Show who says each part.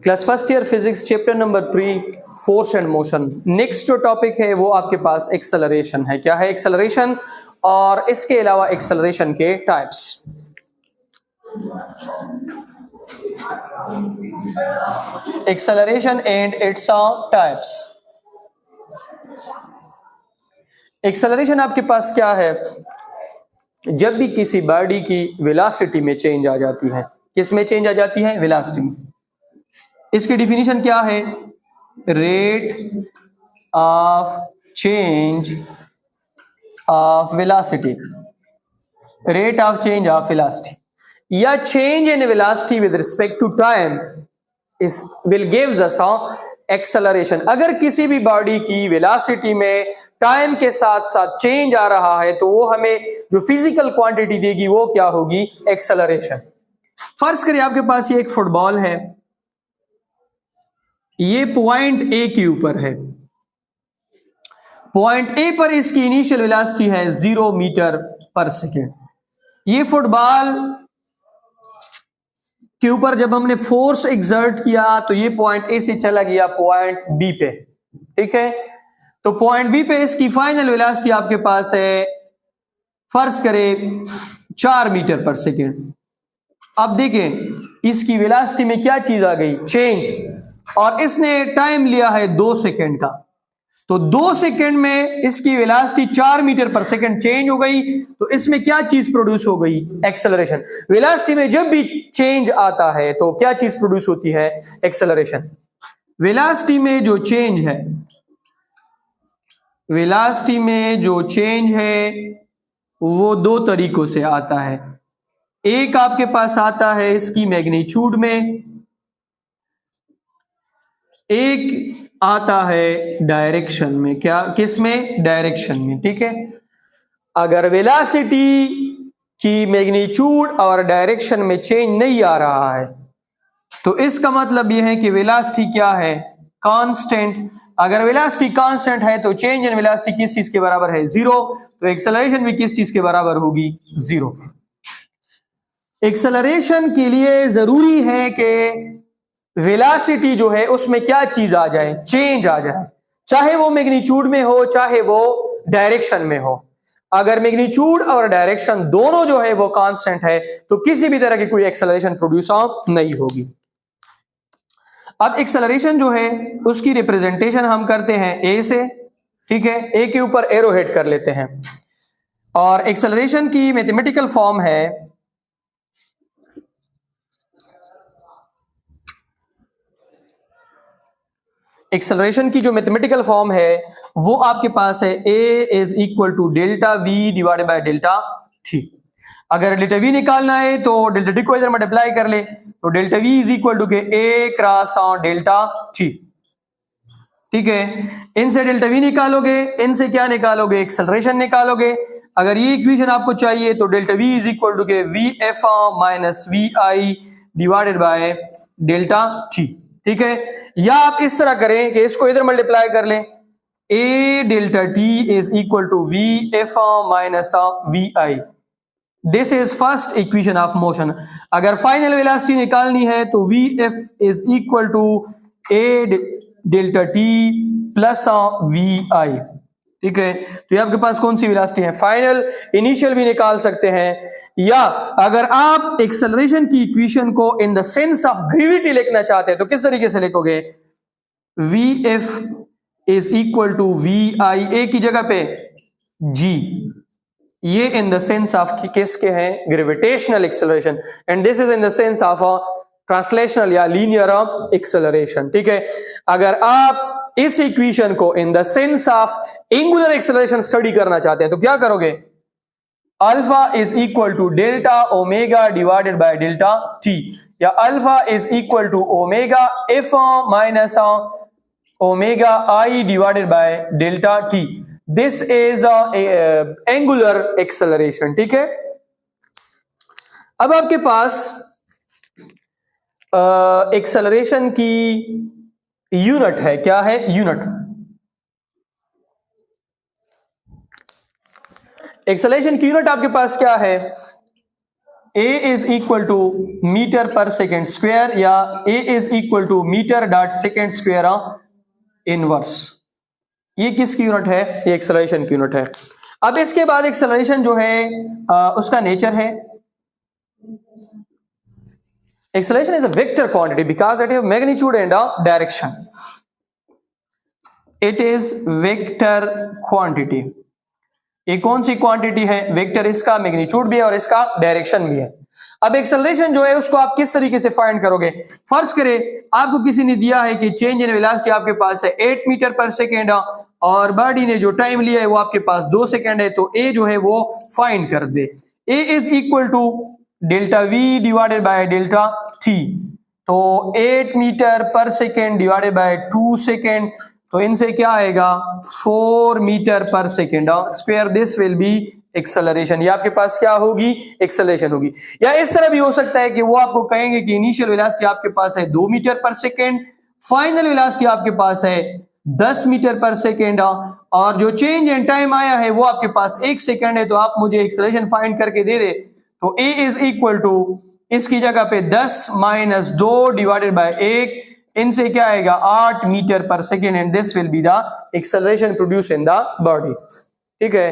Speaker 1: Class first year physics chapter number 3 force and motion. Next जो topic है वो आपके पास एक्सेलरेशन है। क्या है एक्सेलरेशन और इसके अलावा एक्सेलरेशन के types. Acceleration and its types. Acceleration आपके पास क्या है, जब भी किसी बॉडी की वेलोसिटी में चेंज आ जाती है। किस में चेंज आ जाती है? वेलोसिटी में। इसकी डिफिनीशन क्या है? Rate of change of velocity, rate of change of velocity या change in velocity with respect to time is will gives us acceleration. अगर किसी भी बॉडी की वेलोसिटी में टाइम के साथ साथ चेंज आ रहा है तो वो हमें जो फिजिकल क्वांटिटी देगी वो क्या होगी? एक्सेलरेशन। फर्ज करिए आपके पास ये एक फुटबॉल है, ये पॉइंट ए के ऊपर है। पॉइंट ए पर इसकी इनिशियल वेलोसिटी है 0 मीटर पर सेकेंड। ये फुटबॉल के ऊपर जब हमने फोर्स एक्सर्ट किया तो ये पॉइंट ए से चला गया पॉइंट बी पे। ठीक है, तो पॉइंट बी पे इसकी फाइनल वेलोसिटी आपके पास है, फर्ज करें 4 मीटर पर सेकेंड। अब देखें इसकी वेलोसिटी में क्या चीज आ गई? चेंज। और इसने टाइम लिया है 2 सेकेंड का, तो 2 सेकेंड में इसकी velocity 4 metre per second change हो गई। तो इसमें क्या चीज प्रोड्यूस हो गई? एक्सेलरेशन। वेलोसिटी में जब भी चेंज आता है तो क्या चीज प्रोड्यूस होती है? एक्सेलरेशन। वेलोसिटी में जो चेंज है, वेलोसिटी में जो चेंज है वो 2 तरीकों से आता है। एक आपके पास आता है इसकी मैग्नीट्यूड में, एक आता है डायरेक्शन में। क्या? किस में? डायरेक्शन में। ठीक है, अगर वेलोसिटी की मैग्नीट्यूड और डायरेक्शन में चेंज नहीं आ रहा है तो इसका मतलब यह है कि वेलोसिटी क्या है? कांस्टेंट। अगर वेलोसिटी कांस्टेंट है तो चेंज इन वेलोसिटी किस चीज के बराबर है? 0। तो एक्सेलरेशन भी किस चीज के बराबर होगी? 0। एक्सेलरेशन के लिए जरूरी है कि वेलोसिटी जो है उसमें क्या चीज आ जाए? चेंज आ जाए, चाहे वो मैग्नीट्यूड में हो चाहे वो डायरेक्शन में हो। अगर मैग्नीट्यूड और डायरेक्शन दोनों जो है वो कांस्टेंट है तो किसी भी तरह की कोई एक्सेलरेशन प्रोड्यूस नहीं होगी। अब एक्सेलरेशन जो है उसकी रिप्रेजेंटेशन हम करते हैं ए से। ठीक है, ए के ऊपर एरो हेड कर लेते हैं और एक्सेलरेशन की मैथमेटिकल फॉर्म है एक्सेलरेशन की जो मैथमेटिकल फॉर्म है वो आपके पास है a is equal to delta we divided by delta t. अगर डेल्टा वी निकालना है तो डेल्टा टी को इधर मल्टीप्लाई कर ले तो delta we is equal to के a क्रॉस डेल्टा टी। ठीक है, इनसे डेल्टा वी निकालोगे, इनसे क्या निकालोगे? एक्सेलरेशन निकालोगे। अगर ये इक्वेशन आपको चाहिए तो delta we is equal to के V F minus V I divided by delta T. ठीक है, या आप इस तरह करें कि इसको इधर मल्टीप्लाई कर लें, a delta T is equal to V F minus V I. This is first equation of motion. अगर फाइनल वेलोसिटी निकालनी है तो V F is equal to a delta T plus V I. ठीक है, तो ये आपके पास कौन सी वेलोसिटी है? फाइनल, इनिशियल भी निकाल सकते हैं, या अगर आप एक्सेलरेशन की इक्वेशन को in the sense of gravity लिखना चाहते हैं तो किस तरीके से लिखोगे? V F is equal to V I, A की जगह पे जी। ये इन द सेंस ऑफ किसके हैं? Gravitational acceleration. And this is in the sense of translational या लीनियर एक्सेलरेशन। ठीक है, अगर आप इस इक्वेशन को in the sense of angular acceleration study करना चाहते हैं तो क्या करोगे? Alpha is equal to delta omega divided by delta T, या alpha is equal to omega F minus omega I divided by delta T. This is angular acceleration. ठीक है, अब आपके पास एक्सेलरेशन की यूनिट है। क्या है? यूनिट। एक्सेलरेशन की यूनिट आपके पास क्या है? a is equal to metre per second square या a is equal to metre dot second square inverse. ये किसकी यूनिट है? ये एक्सेलरेशन की यूनिट है। अब इसके बाद एक्सेलरेशन जो है उसका नेचर है, acceleration is a vector quantity because it have magnitude and a direction. It is vector quantity. ये कौन सी क्वांटिटी है? वेक्टर। इसका मैग्नीट्यूड भी है और इसका डायरेक्शन भी है। अब एक्सेलरेशन जो है उसको आप किस तरीके से फाइंड करोगे? फर्ज करें आपको किसी ने दिया है कि चेंज इन वेलोसिटी आपके पास है 8 मीटर पर सेकेंड और बॉडी ने जो टाइम लिया है वो आपके पास 2 सेकेंड है, तो ए जो है वो फाइंड कर दे। A is equal to delta we divided by delta T. तो 8 metre per second divided by 2 second, तो इनसे क्या आएगा? 4 metre per second square. This will be acceleration. ये आपके पास क्या होगी? एक्सेलरेशन होगी। या इस तरह भी हो सकता है कि वो आपको कहेंगे कि इनिशियल वेलोसिटी आपके पास है 2 metre per second, final velocity आपके पास है 10 मीटर पर सेकेंड और जो चेंज इन टाइम आया है वो आपके पास 1 सेकेंड है, तो आप मुझे एक्सेलरेशन फाइंड करके दे दे। तो ए इज इक्वल टू इसकी जगह पे 10 माइनस 2 डिवाइडेड बाय 1, इनसे क्या आएगा? 8 metre per second and this will be the acceleration produce in the body. ठीक है।